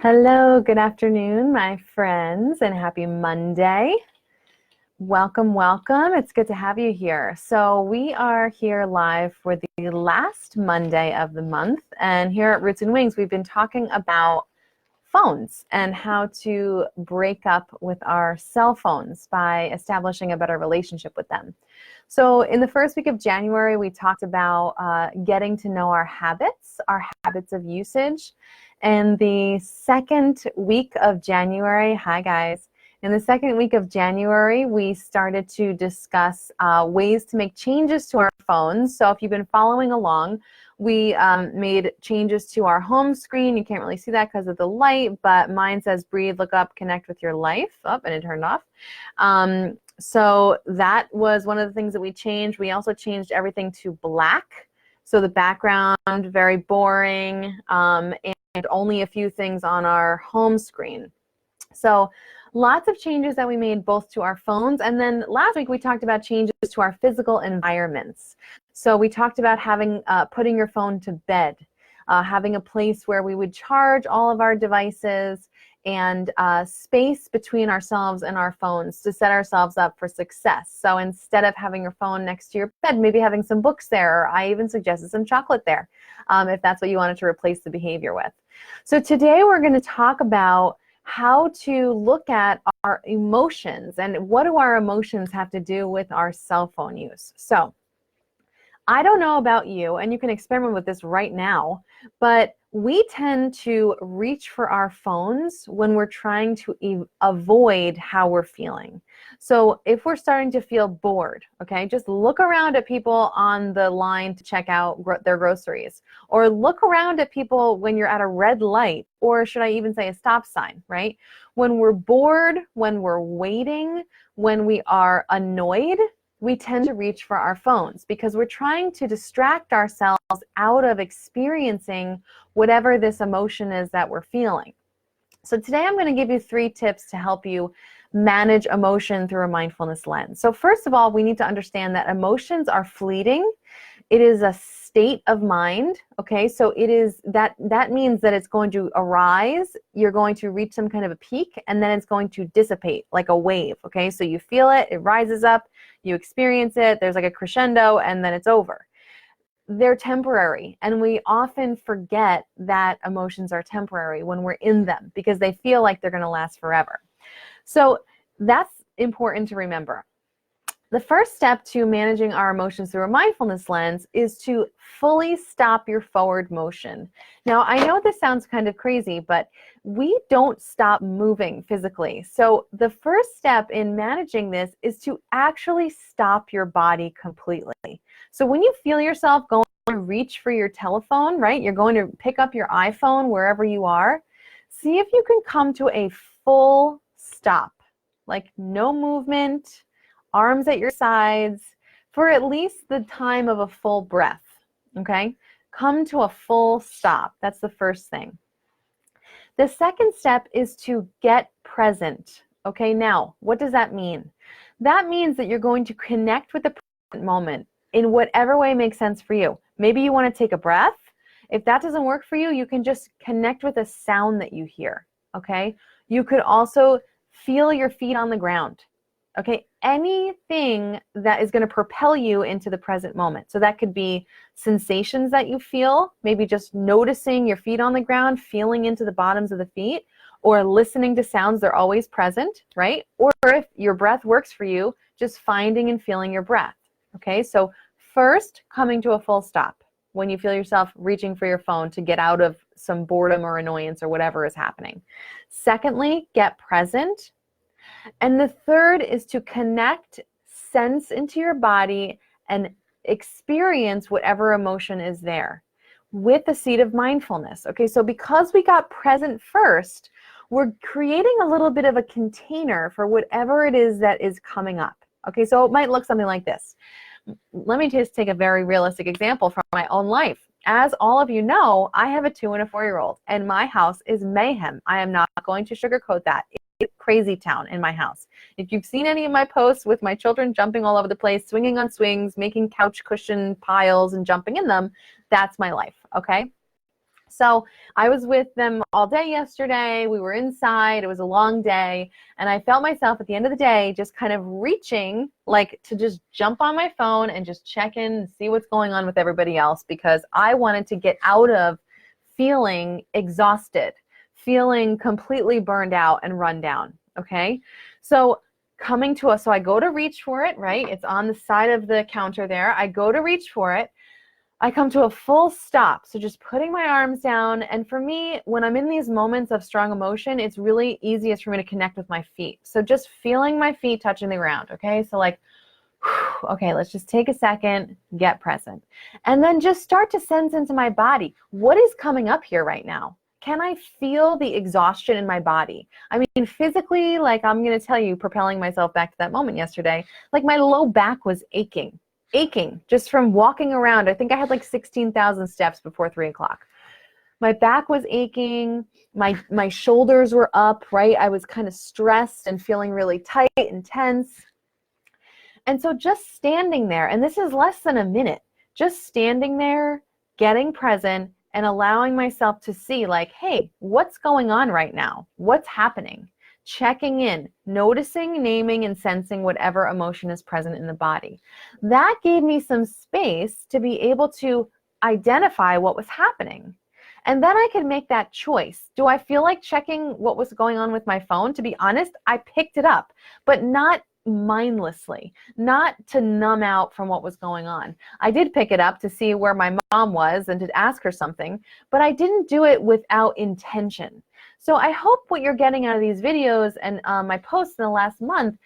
Hello, good afternoon, my friends, and happy Monday. Welcome, welcome. It's good to have you here. So we are here live for the last Monday of the month, and here at Roots and Wings, we've been talking about phones and how to break up with our cell phones by establishing a better relationship with them. So in the first week of January, we talked about getting to know our habits of usage. And the second week of January, hi guys. In the second week of January, we started to discuss ways to make changes to our phones. So if you've been following along, we made changes to our home screen. You can't really see that because of the light, but mine says breathe, look up, connect with your life. Oh, and it turned off. So that was one of the things that we changed. We also changed everything to black. So the background, very boring, and only a few things on our home screen. So lots of changes that we made both to our phones, and then last week we talked about changes to our physical environments. So we talked about having putting your phone to bed, having a place where we would charge all of our devices, and space between ourselves and our phones to set ourselves up for success. So instead of having your phone next to your bed, maybe having some books there, or I even suggested some chocolate there, if that's what you wanted to replace the behavior with. So today we're going to talk about how to look at our emotions and what do our emotions have to do with our cell phone use. So I don't know about you, and you can experiment with this right now, but we tend to reach for our phones when we're trying to avoid how we're feeling. So if we're starting to feel bored, okay, just look around at people on the line to check out their groceries, or look around at people when you're at a red light, or should I even say a stop sign, right? When we're bored, when we're waiting, when we are annoyed, we tend to reach for our phones because we're trying to distract ourselves out of experiencing whatever this emotion is that we're feeling. So today I'm going to give you 3 tips to help you manage emotion through a mindfulness lens. So first of all, we need to understand that emotions are fleeting. It is a state of mind, okay? So it is that means that it's going to arise, you're going to reach some kind of a peak, and then it's going to dissipate like a wave, okay? So you feel it, it rises up, you experience it, there's like a crescendo, and then it's over. They're temporary, and we often forget that emotions are temporary when we're in them because they feel like they're going to last forever. So that's important to remember. The first step to managing our emotions through a mindfulness lens is to fully stop your forward motion. Now, I know this sounds kind of crazy, but we don't stop moving physically. So the first step in managing this is to actually stop your body completely. So when you feel yourself going to reach for your telephone, right? You're going to pick up your iPhone wherever you are. See if you can come to a full stop, like no movement, arms at your sides, for at least the time of a full breath, okay? Come to a full stop. That's the first thing. The second step is to get present, okay? Now, what does that mean? That means that you're going to connect with the present moment in whatever way makes sense for you. Maybe you want to take a breath. If that doesn't work for you, you can just connect with a sound that you hear, okay? You could also feel your feet on the ground. Okay, anything that is going to propel you into the present moment. So that could be sensations that you feel, maybe just noticing your feet on the ground, feeling into the bottoms of the feet, or listening to sounds, they're always present, right? Or if your breath works for you, just finding and feeling your breath. Okay, so first, coming to a full stop when you feel yourself reaching for your phone to get out of some boredom or annoyance or whatever is happening. Secondly, get present. And the third is to connect, sense into your body, and experience whatever emotion is there with the seed of mindfulness. Okay, so because we got present first, we're creating a little bit of a container for whatever it is that is coming up. Okay, so it might look something like this. Let me just take a very realistic example from my own life. As all of you know, I have a 2- and a 4-year-old, and my house is mayhem. I am not going to sugarcoat that. It's crazy town in my house. If you've seen any of my posts with my children jumping all over the place, swinging on swings, making couch cushion piles and jumping in them, that's my life, okay? So I was with them all day yesterday. We were inside. It was a long day. And I felt myself at the end of the day just kind of reaching like to just jump on my phone and just check in and see what's going on with everybody else, because I wanted to get out of feeling exhausted, feeling completely burned out and run down. Okay. So so I go to reach for it, right? It's on the side of the counter there. I go to reach for it. I come to a full stop. So just putting my arms down. And for me, when I'm in these moments of strong emotion, it's really easiest for me to connect with my feet. So just feeling my feet touching the ground. Okay. So like, okay, let's just take a second, get present. And then just start to sense into my body. What is coming up here right now? Can I feel the exhaustion in my body? I mean, physically, like I'm going to tell you, propelling myself back to that moment yesterday, like my low back was aching just from walking around. I think I had like 16,000 steps before 3 o'clock. My back was aching. My shoulders were up, right? I was kind of stressed and feeling really tight and tense. And so just standing there, and this is less than a minute, just standing there, getting present, and allowing myself to see like, hey, what's going on right now? What's happening? Checking in, noticing, naming, and sensing whatever emotion is present in the body. That gave me some space to be able to identify what was happening. And then I could make that choice. Do I feel like checking what was going on with my phone? To be honest, I picked it up, but not mindlessly, not to numb out from what was going on. I did pick it up to see where my mom was and to ask her something, but I didn't do it without intention. So I hope what you're getting out of these videos and my posts in the last month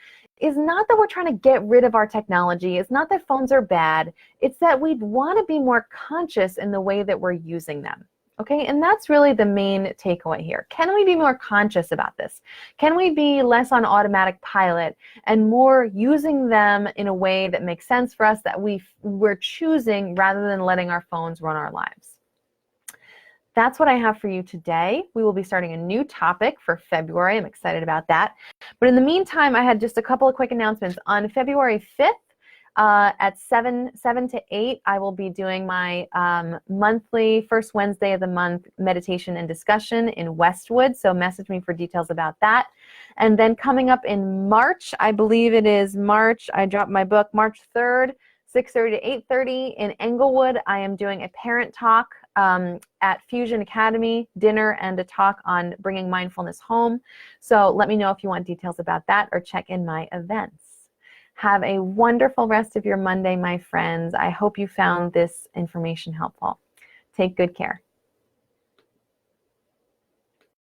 is not that we're trying to get rid of our technology. It's not that phones are bad. It's that we'd want to be more conscious in the way that we're using them. Okay, and that's really the main takeaway here. Can we be more conscious about this? Can we be less on automatic pilot and more using them in a way that makes sense for us, that we're choosing rather than letting our phones run our lives? That's what I have for you today. We will be starting a new topic for February. I'm excited about that. But in the meantime, I had just a couple of quick announcements. On February 5th, at 7 to 8, I will be doing my monthly first Wednesday of the month meditation and discussion in Westwood. So message me for details about that. And then coming up in March, I believe it is March, I dropped my book, March 3rd, 6:30 to 8:30 in Englewood. I am doing a parent talk at Fusion Academy, dinner and a talk on bringing mindfulness home. So let me know if you want details about that or check in my events. Have a wonderful rest of your Monday, my friends. I hope you found this information helpful. Take good care.